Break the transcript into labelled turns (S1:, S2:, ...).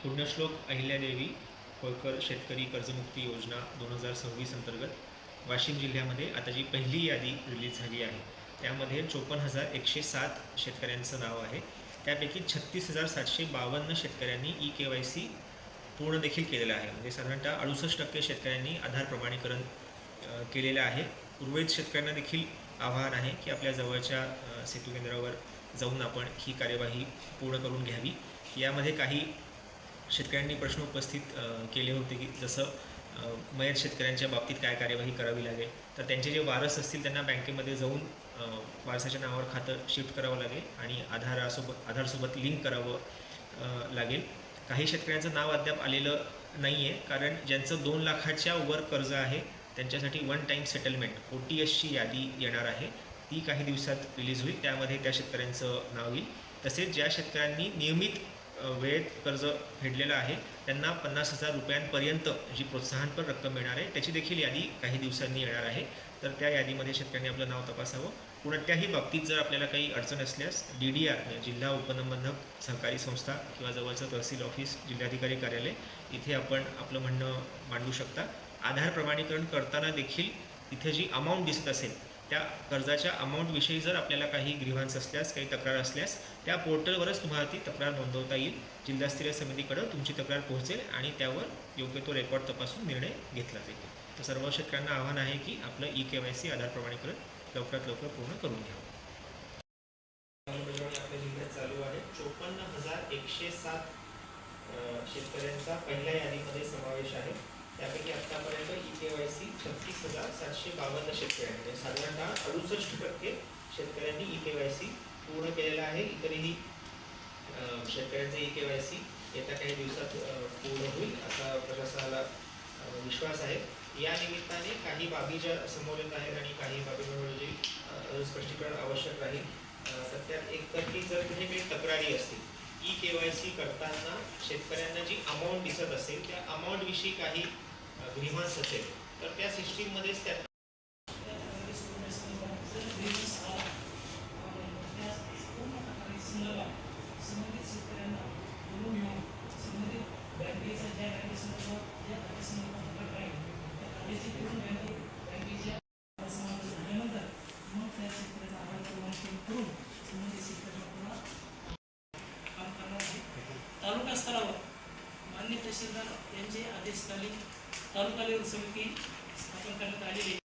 S1: पुण्यश्लोक अहिल्यादेवी होळकर शेतकरी कर्जमुक्ती योजना 2026 अंतर्गत वाशिम जिल्ह्यामध्ये आता जी पहिली यादी रिलीज झाली आहे त्यामध्ये 54,107 शेतकऱ्यांचं नाव आहे. त्यापैकी 36,752 शेतकऱ्यांनी KYC पूर्ण देखील केलेलं आहे. म्हणजे साधारणतः 68% शेतकऱ्यांनी आधार प्रमाणीकरण केलेलं आहे. उर्वरित शेतकऱ्यांना देखील आवाहन आहे की आपल्या जवळच्या सेतू केंद्रावर जाऊन आपण ही कार्यवाही पूर्ण करून घ्यावी. यामध्ये काही शेतकऱ्यांनी प्रश्न उपस्थित केले होते की जसं मयत शेतकऱ्यांच्या बाबतीत काय कार्यवाही करावी लागेल, तर त्यांचे जे वारस असतील त्यांना बँकेमध्ये जाऊन वारसाच्या नावावर खातं शिफ्ट करावं लागेल आणि आधारसोबत लिंक करावं लागेल. काही शेतकऱ्यांचं नाव अद्याप आलेलं नाही आहे, कारण ज्यांचं 2 लाखाच्या वर कर्ज आहे त्यांच्यासाठी वन टाईम सेटलमेंट OTSची यादी येणार आहे. ती काही दिवसात रिलीज होईल. त्यामध्ये त्या शेतकऱ्यांचं नाव येईल. तसेच ज्या शेतकऱ्यांनी नियमित वेळेत कर्ज फेडलेलं आहे त्यांना 50,000 रुपयांपर्यंत जी प्रोत्साहनपर रक्कम मिळणार आहे त्याची देखील यादी काही दिवसांनी येणार आहे. तर त्या यादीमध्ये शेतकऱ्यांनी आपलं नाव तपासावं. कोणत्याही बाबतीत जर आपल्याला काही अडचण असल्यास DDR जिल्हा उपनिबंधक सहकारी संस्था किंवा जवळचं तहसील ऑफिस, जिल्हाधिकारी कार्यालय इथे आपण आपलं म्हणणं मांडू शकता. आधार प्रमाणीकरण करताना देखील इथे जी अमाऊंट दिसत असेल त्या कर्जाच्या अमाऊंटविषयी जर आपल्याला काही ग्रीव्हन्स असल्यास, काही तक्रार असल्यास त्या पोर्टलवरच तुम्हाला ती तक्रार नोंदवता येईल. जिल्हास्तरीय समितीकडे तुमची तक्रार पोहोचेल आणि त्यावर योग्य तो रेकॉर्ड तपासून निर्णय घेतला जाईल. तर सर्व शेतकऱ्यांना आव्हान आहे की आपलं KYC आधार प्रमाणीकरण लवकरात लवकर पूर्ण करून घ्यावं. आपल्या जिल्ह्यात चालू आहे. 54,107 शेतकऱ्यांचा पहिल्या यादीमध्ये समावेश आहे. त्यापैकी आत्तापर्यंत KYC 36,752 शेतकऱ्यांनी, साधारणतः 68% शेतकऱ्यांनी KYC पूर्ण केलेलं आहे. इतरही शेतकऱ्यांचे KYC येत्या काही दिवसात पूर्ण होईल असा प्रशासनाला विश्वास आहे. या निमित्ताने काही बाबी ज्या समोर येत आहेत आणि काही बाबींवर जे स्पष्टीकरण आवश्यक राहील. सध्यात एक तर की जर कुठे काही तक्रारी असतील, KYC करताना शेतकऱ्यांना जी अमाऊंट दिसत असेल त्या अमाऊंटविषयी काही ग्रीव्हन्स असेल तर त्या सिस्टीममध्येच त्या
S2: तालुका स्तरावर मान्य तहसीलदार यांचे आदेशकालीन तालुका लेवल समिती स्थापन करण्यात आलेली